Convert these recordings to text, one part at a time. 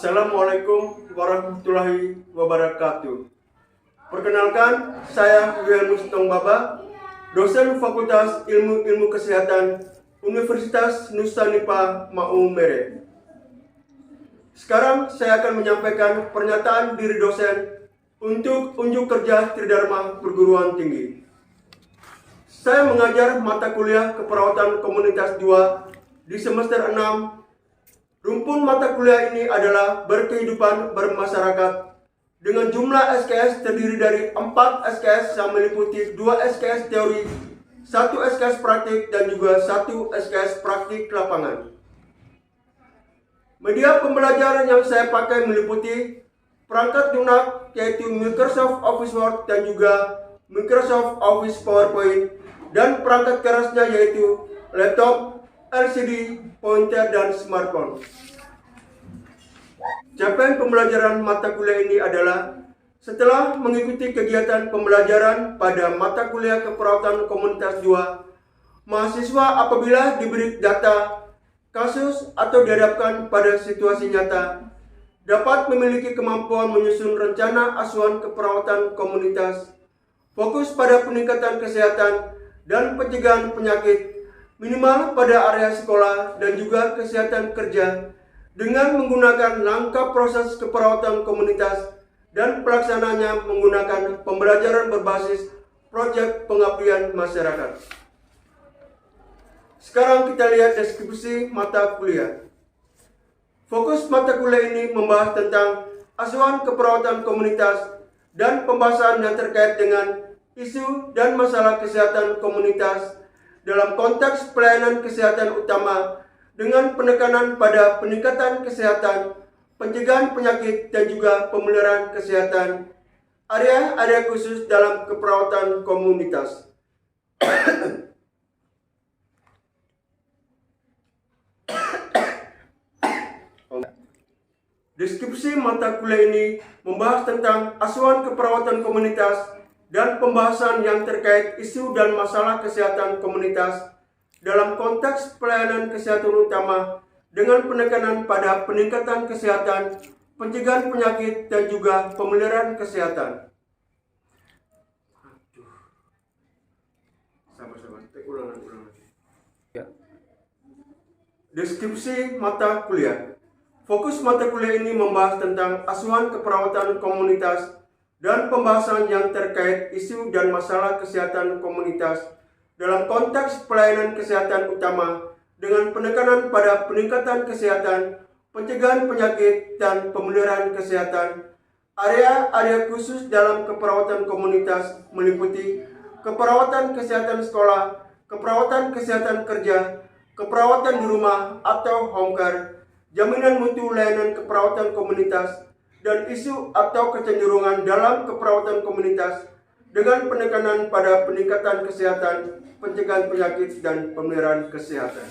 Assalamualaikum warahmatullahi wabarakatuh. Perkenalkan, saya Wilmus Tongbaba, dosen Fakultas Ilmu Kesehatan Universitas Nusa Nipah Maumere. Sekarang saya akan menyampaikan pernyataan diri dosen untuk unjuk kerja Tridharma Perguruan Tinggi. Saya mengajar mata kuliah keperawatan komunitas 2 di semester 6. Rumpun mata kuliah ini adalah berkehidupan bermasyarakat dengan jumlah SKS terdiri dari 4 SKS yang meliputi 2 SKS teori, 1 SKS praktik, dan juga 1 SKS praktik lapangan. Media pembelajaran yang saya pakai meliputi perangkat lunak yaitu Microsoft Office Word dan juga Microsoft Office PowerPoint, dan perangkat kerasnya yaitu laptop, LCD, pointer, dan smartphone. Capaian pembelajaran mata kuliah ini adalah setelah mengikuti kegiatan pembelajaran pada mata kuliah keperawatan komunitas 2, mahasiswa apabila diberi data, kasus, atau dihadapkan pada situasi nyata, dapat memiliki kemampuan menyusun rencana asuhan keperawatan komunitas, fokus pada peningkatan kesehatan dan pencegahan penyakit, minimal pada area sekolah dan juga kesehatan kerja, dengan menggunakan langkah proses keperawatan komunitas dan pelaksananya menggunakan pembelajaran berbasis proyek pengabdian masyarakat. Sekarang kita lihat deskripsi mata kuliah. Fokus mata kuliah ini membahas tentang asuhan keperawatan komunitas dan pembahasan yang terkait dengan isu dan masalah kesehatan komunitas dalam konteks pelayanan kesehatan utama dengan penekanan pada peningkatan kesehatan, pencegahan penyakit, dan juga pemeliharaan kesehatan, area-area khusus dalam keperawatan komunitas. Deskripsi mata kuliah ini membahas tentang asuhan keperawatan komunitas dan pembahasan yang terkait isu dan masalah kesehatan komunitas dalam konteks pelayanan kesehatan utama dengan penekanan pada peningkatan kesehatan, pencegahan penyakit, dan juga pemeliharaan kesehatan. Ulang. Deskripsi mata kuliah. Fokus mata kuliah ini membahas tentang asuhan keperawatan komunitas dan pembahasan yang terkait isu dan masalah kesehatan komunitas dalam konteks pelayanan kesehatan utama dengan penekanan pada peningkatan kesehatan, pencegahan penyakit, dan pemeliharaan kesehatan. Area-area khusus dalam keperawatan komunitas meliputi keperawatan kesehatan sekolah, keperawatan kesehatan kerja, keperawatan di rumah atau home care, jaminan mutu layanan keperawatan komunitas, dan isu atau kecenderungan dalam keperawatan komunitas dengan penekanan pada peningkatan kesehatan, pencegahan penyakit, dan pemeliharaan kesehatan.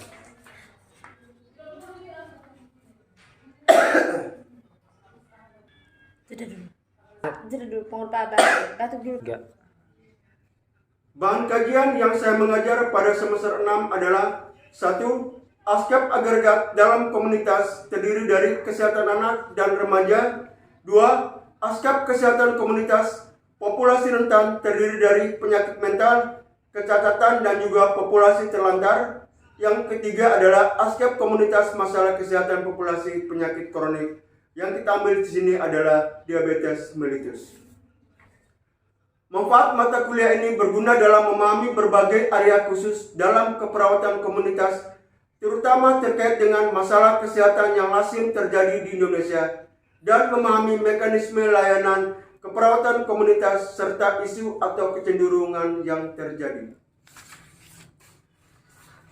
Bahan kajian yang saya mengajar pada semester 6 adalah 1. Askep agregat dalam komunitas terdiri dari kesehatan anak dan remaja. 2. Askep kesehatan komunitas populasi rentan terdiri dari penyakit mental, kecacatan, dan juga populasi terlantar. Yang ketiga adalah askep komunitas masalah kesehatan populasi penyakit kronik. Yang kita ambil di sini adalah diabetes mellitus. Manfaat mata kuliah ini berguna dalam memahami berbagai area khusus dalam keperawatan komunitas, terutama terkait dengan masalah kesehatan yang lazim terjadi di Indonesia, dan memahami mekanisme layanan keperawatan komunitas serta isu atau kecenderungan yang terjadi.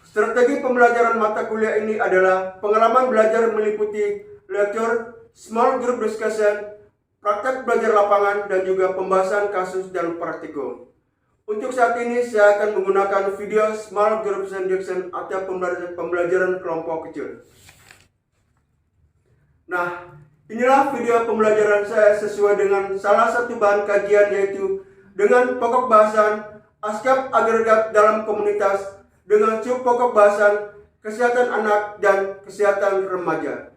Strategi pembelajaran mata kuliah ini adalah pengalaman belajar meliputi lecture, small group discussion, praktek belajar lapangan, dan juga pembahasan kasus dan praktikum. Untuk saat ini saya akan menggunakan video small group discussion atau pembelajaran kelompok kecil. Nah, inilah video pembelajaran saya sesuai dengan salah satu bahan kajian, yaitu dengan pokok bahasan askep agregat dalam komunitas dengan sub pokok bahasan kesehatan anak dan kesehatan remaja.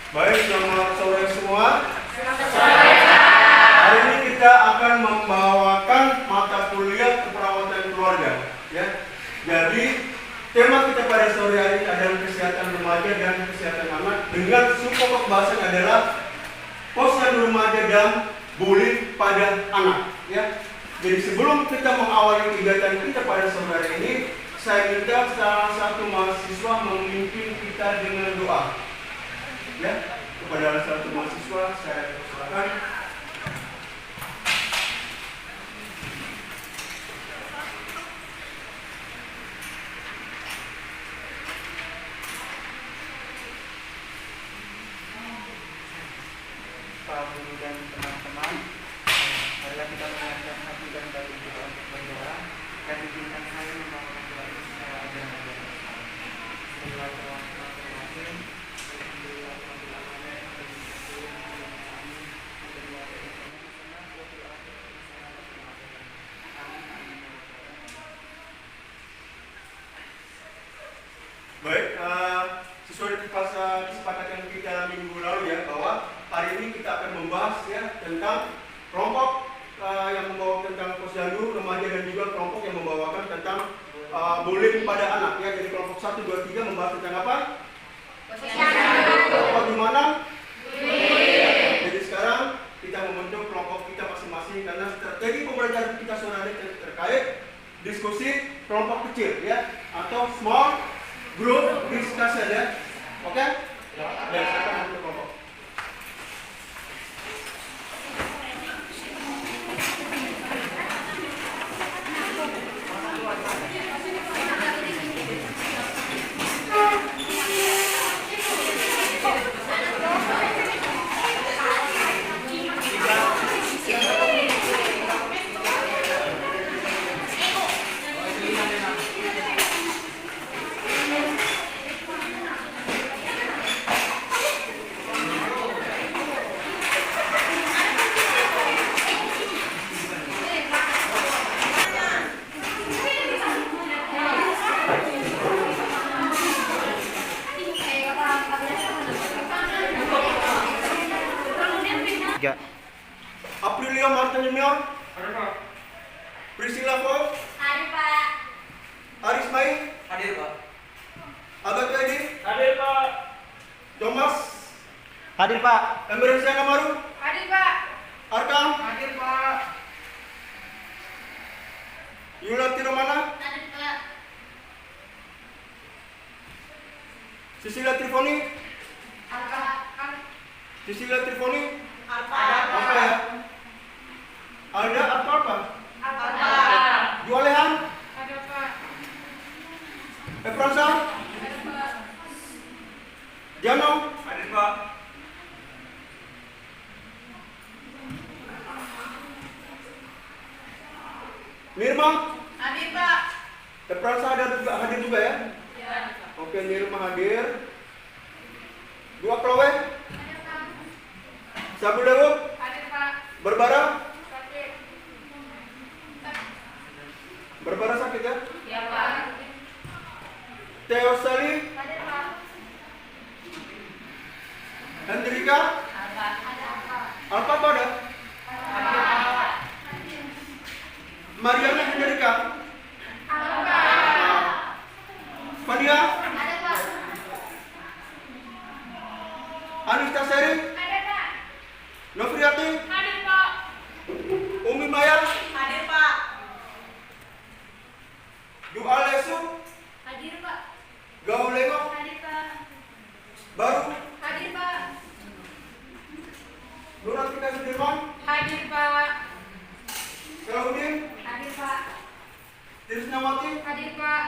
Baik, selamat sore semua. Hari ini kita akan membawakan mata kuliah keperawatan keluarga. Ya. Jadi tema kita pada sore hari ini adalah kesehatan remaja dan kesehatan anak dengan subpokok bahasan adalah posyandu remaja dan bullying pada anak. Ya. Jadi sebelum kita mengawali kegiatan kita pada sore hari ini, saya minta salah satu mahasiswa memimpin kita dengan doa. Ya, kepada salah satu mahasiswa saya persilakan. Pak Guru dan teman-teman, marilah kita menyiapkan hati dan batin kita untuk berdoa dan izinkan saya membawakan doa ini secara ajaran-ajaran Islam. Bismillahirrahmanirrahim. Baik, sesuai kesepakatan kita minggu lalu ya, bahwa hari ini kita akan membahas ya tentang kelompok yang membawa tentang posyandu remaja dan juga kelompok yang membawakan tentang bullying pada anak ya. Jadi kelompok 1, 2, 3 membahas tentang apa? Posyandu. Kelompok di mana? Jadi sekarang kita membentuk kelompok kita masing-masing karena strategi pembelajaran kita sore hari terkait diskusi kelompok kecil ya, atau small group discussion ya. Oke? Dan silakan untuk kelompok. Aprilia Martin Junior. Hadir Pak. Priscilla Fo. Hadir Pak. Aris Mai. Hadir Pak. Agat Edi. Hadir Pak. Thomas. Hadir Pak. Emergency Namaru. Hadir Pak. Arkam. Hadir Pak. Yulati Romana. Hadir Pak. Cecilia Trifoni. Cecilia Trifoni. Apa ya? Ada apa? Jualehan. Efransa. Jano. Hadir Pak. Nirma. Hadir Pak. Efransa hadir juga ya? Ya. Oke, Nirma hadir. Dua Chloe. Hadir Pak. Sabu Dewo. Hadir Pak. Berbara. Sakit. Berbara sakit ya? Ya Pak. Theo Sali. Hadir Pak. Hendrika. Ada Pak. Alfa pada. Hadir Pak. Mariana Hendrika. Ada Pak. Fania. Ada Pak. Anista Seri. Ada Pak. Novriati. Hadir Pak. Umi Maya. Hadir Pak. Dua Lesu. Hadir Pak. Gaulengo. Hadir Pak. Baru. Hadir Pak. Nuratika Sudirman. Hadir Pak. Selaudin. Hadir Pak. Trisnawati. Hadir Pak.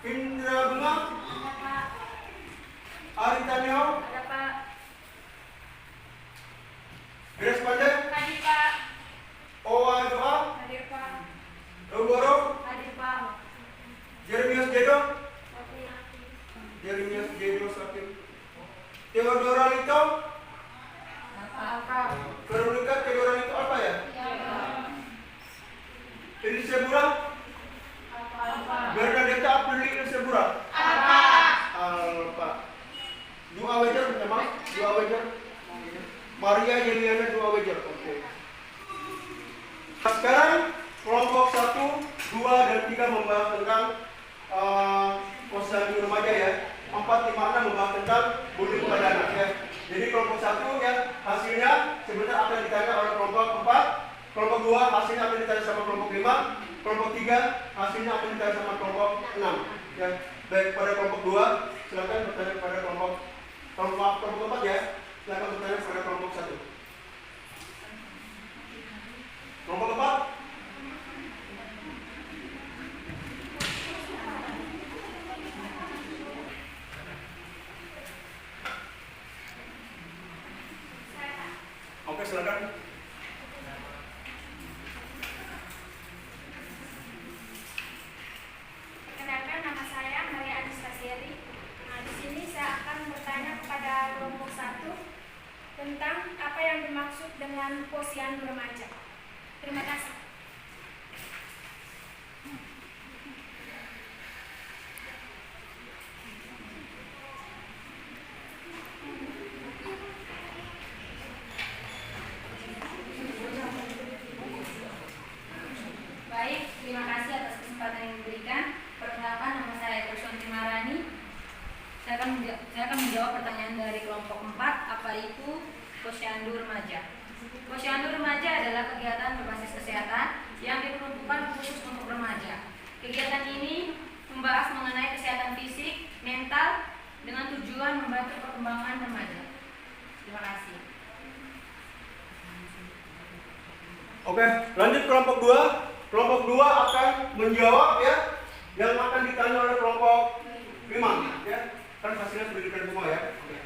Indra Bunga. Ada Pak. Arita Neo. Ada Pak. Grace Pandey. Hadir Pak. Owa Doa. Hadir Pak. Rogoro. Hadir Pak. Jeremias Jedo. Hadir. Jeremias Jedo sakit. Theodora Lito. Apa? Veronica Theodora Lito apa ya? Ini Sebura. Apa? Bernadetta Aprili Sebura. Apa? Alpa. major. Oke. Nah, sekarang kelompok 1, 2, dan 3 membahas tentang posyandu remaja ya. 4, 5, 6 membahas tentang bullying pada anak ya. Jadi kelompok 1 ya hasilnya sebenarnya akan ditanya oleh kelompok 4, kelompok 2 hasilnya akan ditanya sama kelompok 5, kelompok 3 hasilnya akan ditanya sama kelompok 6 ya. Baik pada kelompok 2 silakan bertanya kepada kelompok 4 ya. Silakan bertanya kepada kelompok 1. Kelompok 4. Oke, silakan. Perkenalkan, nama saya Maria Anastasiari. Nah, di sini saya akan bertanya kepada kelompok 1 tentang apa yang dimaksud dengan posyandu remaja. Terima kasih. Baik, terima kasih atas kesempatan yang diberikan. Perkenalkan, nama saya Kriswanti Marani. Saya akan menjawab pertanyaan dari kelompok 4, apa itu posyandu remaja. Posyandu remaja adalah kegiatan berbasis kesehatan yang diperuntukkan khusus untuk remaja. Kegiatan ini membahas mengenai kesehatan fisik, mental, dengan tujuan membantu perkembangan remaja. Terima kasih. Oke, lanjut kelompok 2. Kelompok 2 akan menjawab ya yang akan ditanya oleh kelompok 5 ya. Kan hasilnya sudah diberikan semua ya. Oke.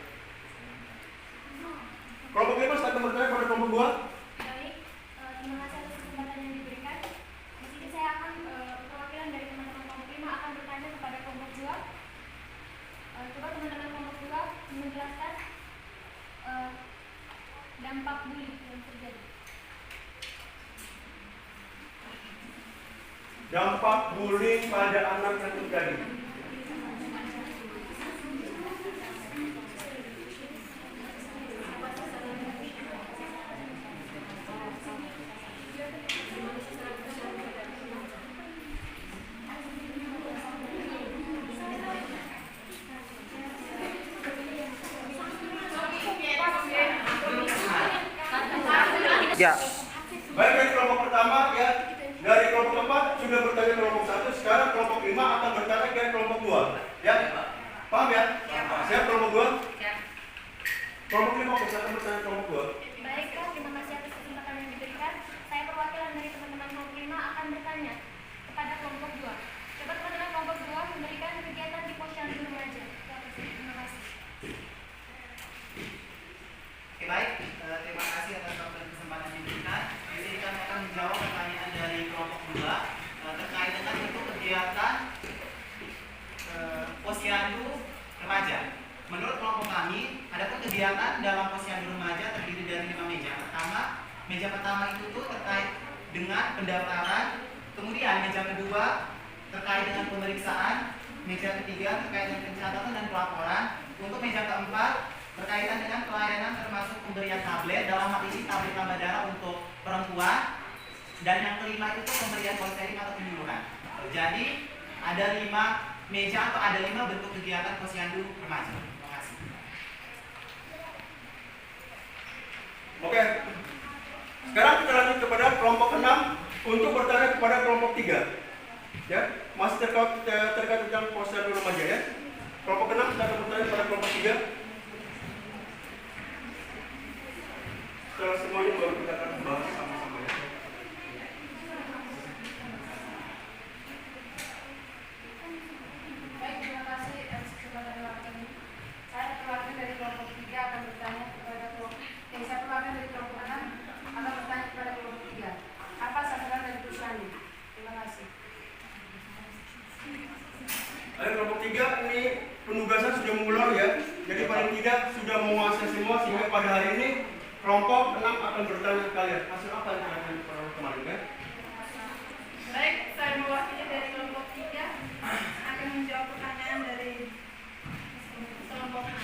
Kelompok 5 silakan bertanya pada kelompok 2. Baik, terima kasih atas kesempatan yang diberikan. Di sini saya akan perwakilan dari teman-teman kelompok 5 akan bertanya kepada kelompok 2. Coba teman-teman kelompok 2 menjelaskan dampak bullying yang terjadi. Dampak bullying pada anak yang terjadi. Ya. Baik, dari kelompok pertama ya, dari kelompok 4 sudah bertanya kelompok 1, sekarang kelompok 5 akan bertanya ke kelompok 2 ya. Paham ya? Siap kelompok 2? Siap. Kelompok 5 akan bertanya kelompok 2. Baiklah, terima kasih atas kesempatan yang diberikan. Saya perwakilan dari teman-teman kelompok 5 akan bertanya kepada kelompok 2. Coba teman-teman kelompok 2 memberikan kegiatan di posyandu remaja. Terima kasih. Oke, baik. Terima kasih atas waktu dan kesempatan yang diberikan. Jadi kami akan menjawab pertanyaan dari kelompok 2 terkait dengan bentuk kegiatan posyandu remaja. Menurut kelompok kami, adapun kegiatan dalam posyandu remaja terdiri dari 5 meja. Meja pertama itu tuh terkait dengan pendaftaran, kemudian meja kedua terkait dengan pemeriksaan, meja ketiga terkait dengan pencatatan dan pelaporan, untuk meja keempat berkaitan dengan pelayanan termasuk pemberian tablet, dalam hal ini tablet tambah darah untuk perempuan, dan yang kelima itu pemberian konseling atau penyuluhan. Jadi ada 5 meja atau ada 5 bentuk kegiatan posyandu remaja. Terima kasih. Oke. Sekarang kita lanjut kepada kelompok 6 untuk bertanya kepada kelompok 3. Ya, masih terkait tentang posyandu remaja ya. Kelompok 6 kita akan bertanya kepada kelompok 3. Setelah semuanya baru kita akan bahas sama-sama ya. Baik, terima kasih atas kesempatan waktu ini. Saya perwakilan dari kelompok 3 akan bertanya kepada kelompok. Saya perwakilan dari kelompok 6 akan bertanya kepada kelompok 3. Apa sasaran dari posyandu? Terima kasih. Ada kelompok 3 ini penugasan sudah mengular ya. Jadi paling tidak sudah menguasai semua sehingga pada hari ini kelompok 6 akan bertanya ke kalian. Hasil apa yang kalian peroleh kemarin kan? Baik, saya mewakili dari kelompok 3 akan menjawab pertanyaan dari kelompok 6.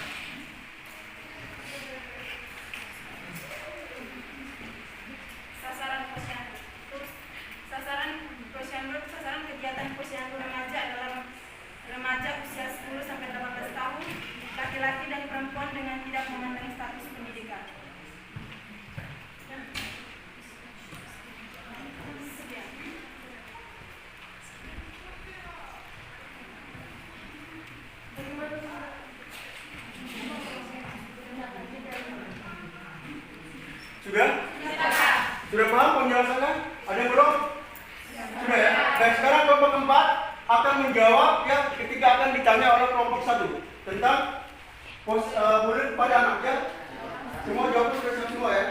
dengan tidak memandang status pendidikan. Sudah? Sudah paham penjelasannya? Ada yang belum? Sudah ya? Dan sekarang kelompok 4 akan menjawab ya ketika akan ditanya oleh kelompok 1 tentang murid pada anak ya. Semua jawab sudah siap semua ya?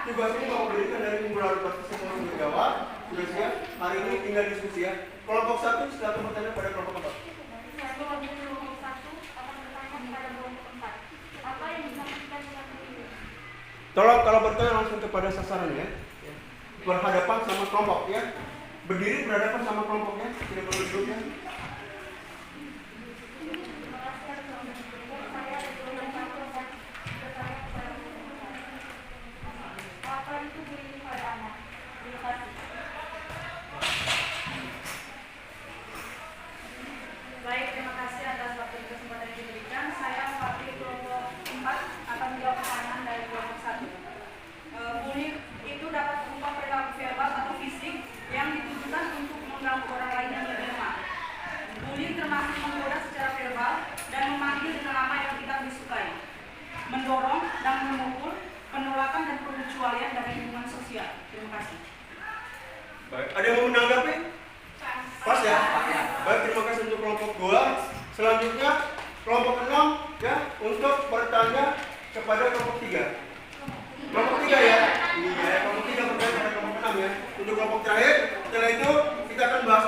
Tugas ini mau berikan dari kumpulan pasti semua sudah jawab. Sudah siap? Hari ini tinggal diskusi ya. Kelompok 1 silakan bertanya pada kelompok 4. Kelompok 1 akan bertanya kepada kelompok 4. Apa yang disampaikan dengan ini? Tolong kalau bertanya langsung kepada sasaran ya. Berhadapan sama kelompok ya. Berdiri berhadapan sama kelompoknya, tidak perlu duduk ya. Apa itu bullying pada anak? Terima kasih. Baik, terima kasih atas waktu dan kesempatan yang diberikan. Saya mewakili kelompok 4 akan menjawab pertanyaan dari kelompok 1. Bullying itu dapat berupa perilaku verbal atau fisik yang ditujukan untuk mengganggu orang lain yang lebih lemah. Bullying termasuk menggoda secara verbal dan memanggil dengan nama yang tidak disukai, mendorong dan memukul, penolakan dan pengecualian dari lingkungan sosial. Terima kasih. Baik, ada yang mau menanggapi? Pas ya? Baik, terima kasih untuk kelompok 2. Selanjutnya kelompok 6 ya untuk bertanya kepada kelompok 3. Kelompok 3 ya? Iya, kelompok 3 bertanya pada kelompok 6 ya. Untuk kelompok terakhir, setelah itu kita akan bahas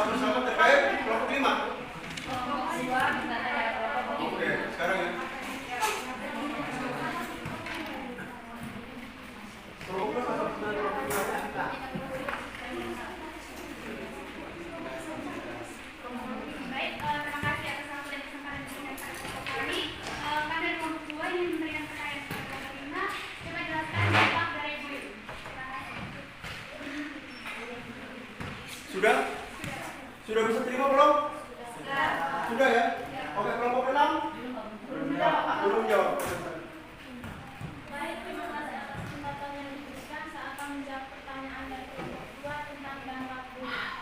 bersama terkait kelompok 5. Kelompok 2 bertanya pada kelompok 5. Oke, sekarang ya. Kelompok 5. Baik, terima kasih atas waktu dan kesempatan yang diberikan kepada kami. Kami dari kelompok 2 ingin memberikan pertanyaan kepada kelompok 5. Coba jelaskan dampak dari bullying. Terima kasih. Sudah? Sudah bisa terima belum? Sudah ya? Oke, kelompok 6? Belum jawab. Baik, terima kasih atas kesempatan yang diberikan. Saya akan menjawab pertanyaan dari kelompok 2 tentang dampak bullying.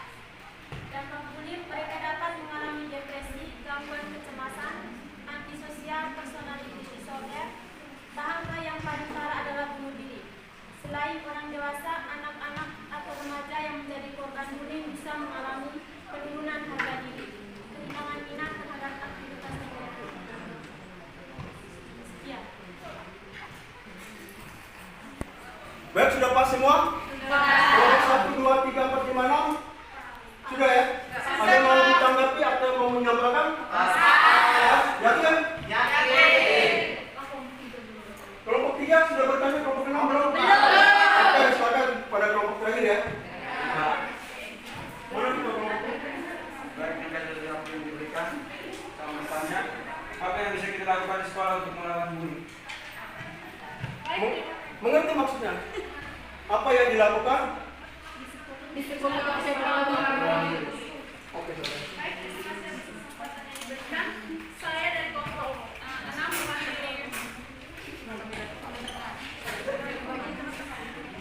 Dampak bullying, mereka dapat mengalami depresi, gangguan kecemasan, antisosial, personality disorder. Tahap yang paling parah adalah bunuh diri. Selain orang dewasa, anak-anak atau remaja yang menjadi korban bullying bisa mengalami penurunan harga diri, kehilangan minat terhadap aktivitas negatif. Sekian. Baik, sudah pas semua? Kelompok 1, 2, 3, 4, 5, 6? Sudah ya? Ada yang mau ditanggapi atau mau menyampaikan? Yakin kan? Kelompok 3 sudah bertanya, kelompok 6 belum? Oke, silakan pada kelompok terakhir ya. Mana kita kelompok? Baik, terkait dengan apa yang diberikan, sama bertanya, apa yang bisa kita lakukan di sekolah untuk melawan bullying? Mengerti maksudnya? Apa yang dilakukan? Di sekolah saya Oke, sudah. Baik, terima kasih atas kesempatan yang diberikan. Saya dari kelompok 6 mewakili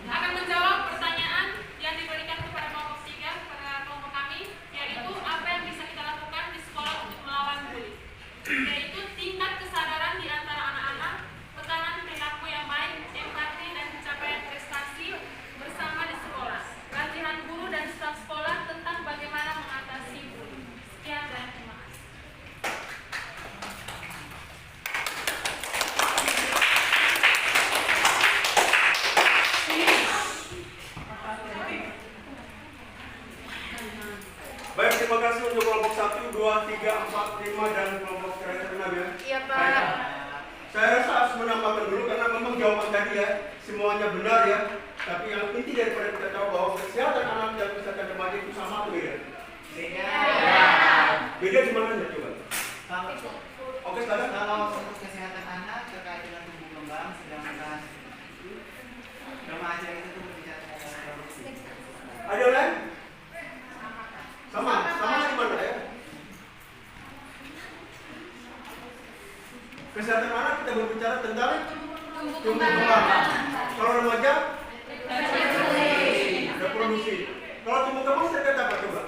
akan menjawab pertanyaan yang diberikan kepada kelompok 3 pada kelompok kami, yaitu apa yang bisa kita lakukan di sekolah untuk melawan bullying, yaitu tingkat kesadaran di antara anak-anak, tekanan perilaku yang baik, empati dan pencapaian prestasi bersama di sekolah, latihan guru dan staf sekolah tentang bagaimana mengatasi bullying. Sekian dan terima kasih. Baik, terima kasih untuk kelompok 1, 2, 3, 4, 5 dan kelompok terakhir 6 ya. Iya, Pak. Baik. Saya rasa harus menambahkan dulu karena memang jawaban tadi ya semuanya benar ya. Tapi yang inti daripada kita tahu bahwa kesehatan anak dan kesehatan remaja itu sama atau beda? Beda di mana coba? Oke, sekarang Kalau untuk kesehatan anak terkait dengan tumbuh kembang, sedangkan remaja itu berbicara tentang reproduksi. ada yang lain? Sama di mana ya? Kesehatan anak kita berbicara tentang tumbuh kembang. Kalau remaja reproduksi. Kalau tumbuh kembang terkait apa coba?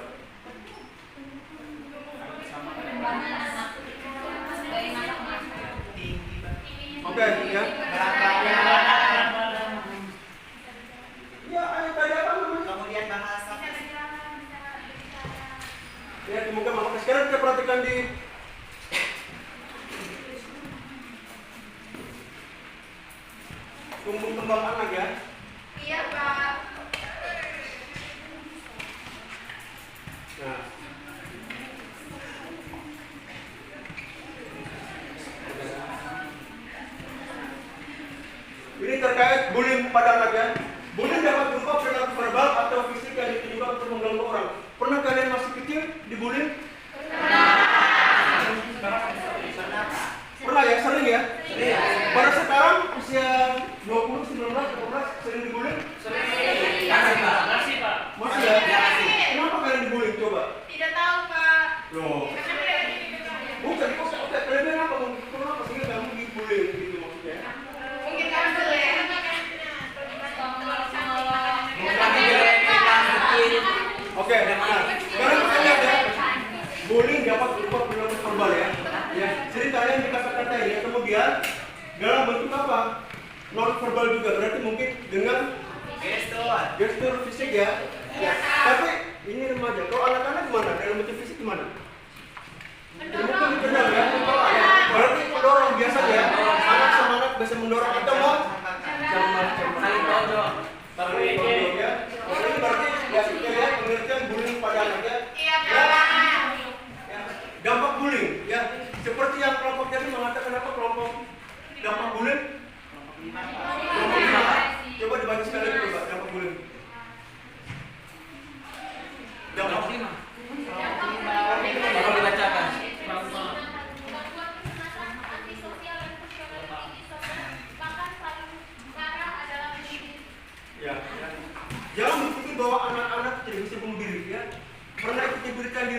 Oke, ya. Ya, ayo tadi apa namanya? Kemudian bahasa. Ya, tumbuh kembang. Oke, sekarang kita perhatikan di tumbuh kembang anak ya. Iya, Pak. Nah. Ini terkait bullying pada anak ya. Bullying dapat berupa perilaku verbal atau fisik yang ditujukan untuk mengganggu orang. Pernah kalian masih kecil dibullying? Pernah ya, sering ya? Pada sekarang usia 20, 19, 18 sering dibullying? Masih ya? Kenapa kalian dibullying coba? Tidak tahu, Pak. Loh. Bukan, kok kelebihan apa? Kenapa sehingga kamu dibullying gitu maksudnya? Mungkin kamu dulu ya. Oke, nah, sekarang kita lihat ya. Bullying dapat berupa perilaku verbal ya. Ya, sering kalian dikata-kata ya. Kemudian dalam bentuk apa? Non verbal juga, berarti mungkin dengan gestur fisik ya. Ya. Tapi ini remaja. Kalau anak-anak gimana? Dalam bentuk fisik gimana? Mungkin ditendang ya. Berarti mendorong biasa ya. Anak sama anak bisa mendorong atau mau saling tonjok. Ya. Ini berarti ya kita lihat pengertian bullying pada anak ya. Iya, Pak. Ya. Dampak bullying ya. Seperti yang kelompok tadi mengatakan apa kelompok dampak bullying? Kelompok 5. Coba dibaca sekali dulu Pak, dampak bullying. Dampak 5. Kalau dibacakan. Membuat kecemasan, antisosial dan fungsional tinggi sosial, bahkan paling parah adalah bunuh diri. Ya. Jangan berpikir bahwa anak-anak tidak bisa bunuh diri ya. Pernah kita berikan di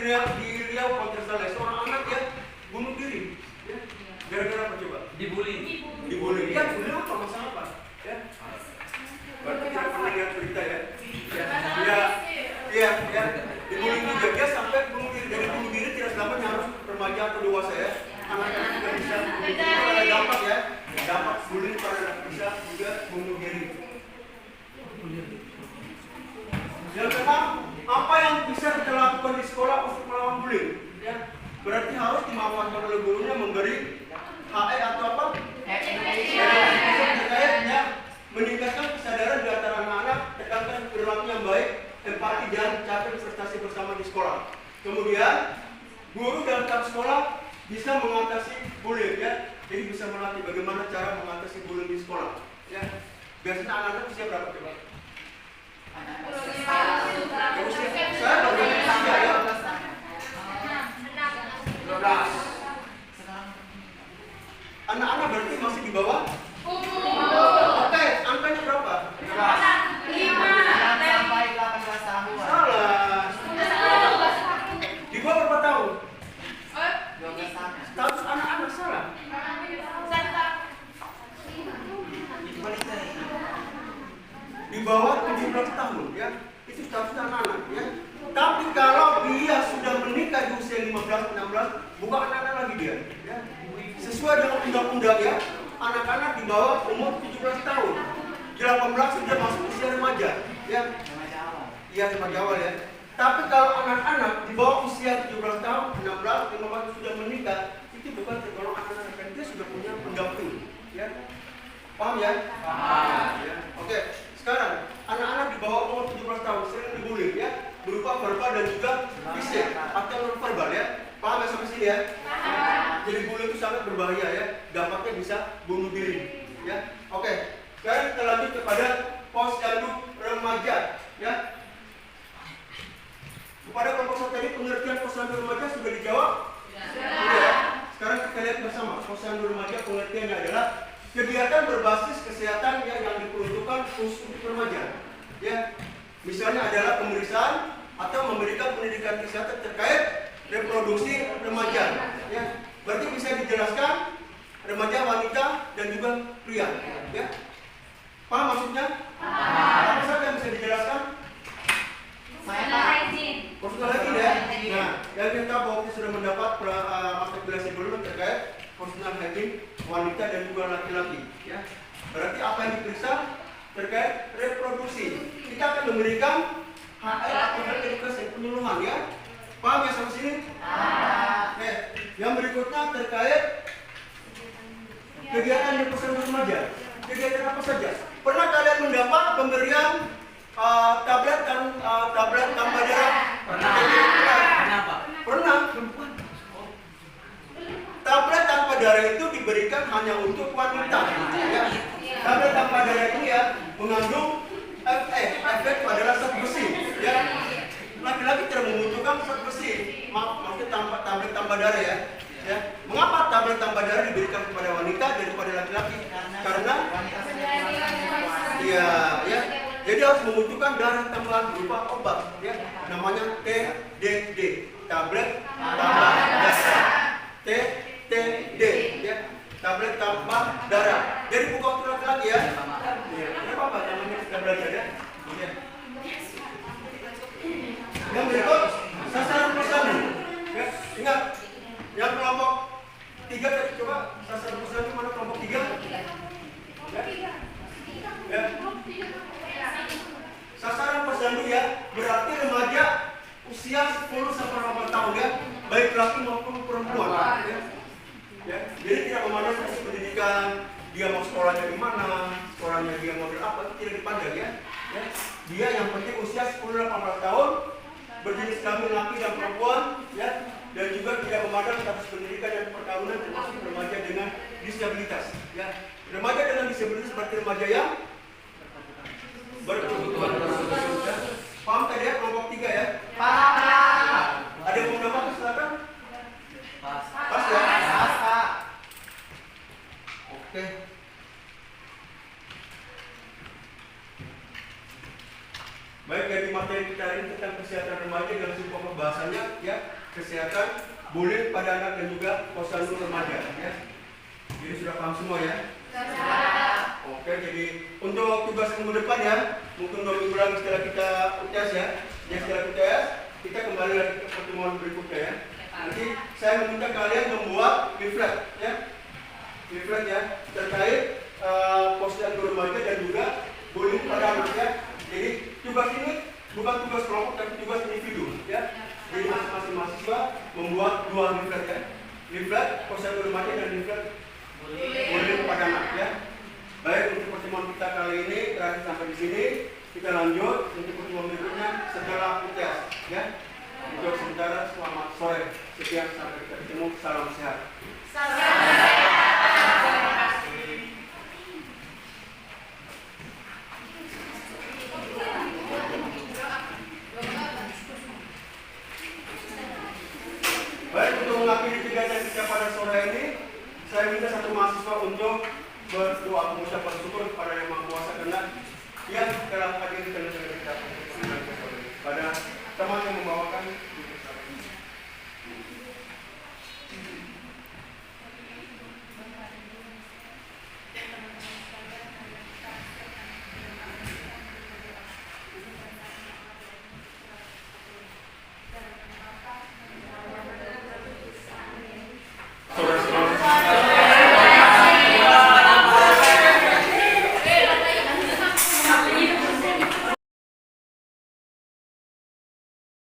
Riau Pontianak seorang anak ya bunuh diri. Ya. Gara-gara apa coba? Dibully. Ya, bullying apa masalah apa? Ya. Berarti kita pernah lihat berita ya. Iya. Dibully juga dia sampai bunuh diri. Dari bunuh diri tidak selamanya harus remaja atau dewasa ya. Anak-anak juga bisa bunuh diri. Ada dampak ya. Dampak bullying pada anak bisa juga bunuh diri. Yang memang apa yang bisa kita lakukan di sekolah untuk melawan bullying? Ya, berarti harus dimanfaatkan oleh gurunya memberi HE atau apa? Terkait ya, meningkatkan kesadaran di antara anak-anak, tekankan perilaku yang baik, empati dan capai prestasi bersama di sekolah. Kemudian guru dalam tahap sekolah bisa mengatasi bullying ya, jadi bisa melatih bagaimana cara mengatasi bullying di sekolah. Ya, biasanya anak-anak usia berapa coba? Saya baru usia ya. 12. Anak-anak berarti masih di bawah? Oke, angkanya berapa? 5 sampai 18 tahun. Salah. Di bawah berapa tahun? 12 tahun. Status anak-anak salah. Di bawah 17 tahun ya. Itu status anak-anak ya. Tapi kalau dia sudah menikah di usia 15, 16, bukan anak-anak lagi dia ya. Sesuai dengan undang-undang ya, anak-anak di bawah umur 17 tahun. Di 18 sudah masuk usia remaja ya. Iya, remaja awal ya. Tapi kalau anak-anak di bawah usia 17 tahun, 16, 15 sudah menikah, itu bukan tergolong anak-anak, kan dia sudah punya pendamping ya. Paham ya? Paham ya. Oke, sekarang anak-anak di bawah umur 17 tahun sering dibully ya, berupa verbal dan juga fisik atau non verbal ya. Paham ya sampai sini ya? Paham. Jadi bully itu sangat berbahaya ya, dampaknya bisa bunuh diri ya. Oke, sekarang kita lanjut kepada posyandu remaja ya. Kepada kelompok satu tadi pengertian posyandu remaja sudah dijawab? Sudah. Sekarang kita lihat bersama posyandu remaja pengertiannya adalah kegiatan berbasis kesehatan yang diperuntukkan khusus untuk remaja. Ya, misalnya adalah pemeriksaan atau memberikan pendidikan kesehatan terkait reproduksi remaja. Ya, berarti bisa dijelaskan remaja dan juga pria. Ya, paham maksudnya? Apa saja yang bisa dijelaskan? Personal hygiene ya. Nah, yang kita bahwa kita sudah mendapat mata kuliah sebelumnya terkait personal hygiene wanita dan juga laki-laki. Ya, berarti apa yang diperiksa terkait reproduksi. Kita akan memberikan HR atau health education penyuluhan ya. Paham ya sampai sini? Oke. Yang berikutnya terkait kegiatan di posyandu remaja. Kegiatan apa saja? Pernah kalian mendapat pemberian tablet tambah darah? Pernah. Kenapa? Pernah. Tablet tanpa darah itu diberikan hanya untuk wanita. Ya. Tablet tanpa darah ini ya mengandung efek pada zat besi. Ya. Laki-laki tidak membutuhkan zat besi. Maksudnya tablet tambah darah ya. Ya. Mengapa tablet tambah darah diberikan kepada wanita daripada laki-laki? Karena ya. Jadi harus membutuhkan darah tambahan berupa obat ya. Namanya TDD, tablet tambah darah. TTD ya. Tablet tambah darah. Jadi bukan untuk laki-laki ya. Kenapa Pak namanya kita belajar ya? Yang berikut sasaran posyandu. Ya, ingat yang kelompok 3 tadi coba sasaran posyandu mana kelompok 3? Ya. Sasaran posyandu ya berarti remaja usia 10 sampai 18 tahun ya, baik laki maupun perempuan. Ya. Jadi tidak memandang proses pendidikan, dia mau sekolahnya di mana, sekolahnya dia mau apa itu tidak dipandang ya. Ya. Dia yang penting usia 10-18 tahun, berjenis kelamin laki dan perempuan ya, dan juga tidak memandang status pendidikan dan perkawinan termasuk remaja dengan disabilitas ya. Remaja dengan disabilitas seperti remaja yang berkebutuhan khusus ya. Paham tadi ya kelompok 3 ya? Paham. Ada yang mau menambahkan silakan? Pas ya? Oke. Baik, dari materi kita ini tentang kesehatan remaja dan sumber pembahasannya ya, kesehatan bullying pada anak dan juga posyandu remaja ya. Jadi sudah paham semua ya? Oke, jadi untuk tugas minggu depan ya, mungkin 2 minggu lagi setelah kita UTS ya. Ya setelah UTS kita kembali lagi ke pertemuan berikutnya ya. Nanti saya meminta kalian membuat leaflet ya, leaflet ya terkait posyandu remaja dan juga bullying pada anak ya. Jadi tugas ini bukan tugas kelompok tapi tugas individu ya. Jadi masing-masing mahasiswa membuat 2 leaflet ya, leaflet posyandu remaja dan leaflet bullying pada anak ya. Baik, untuk pertemuan kita kali ini terakhir sampai di sini. Kita lanjut untuk pertemuan berikutnya setelah UTS ya. Untuk sementara selamat sore. Sekian, sampai kita ketemu. Salam sehat. Baik, untuk mengakhiri kegiatan kita pada sore ini, saya minta satu mahasiswa untuk berdoa mengucapkan syukur kepada Yang Maha Kuasa karena yang telah hadir di tengah-tengah kita pada teman yang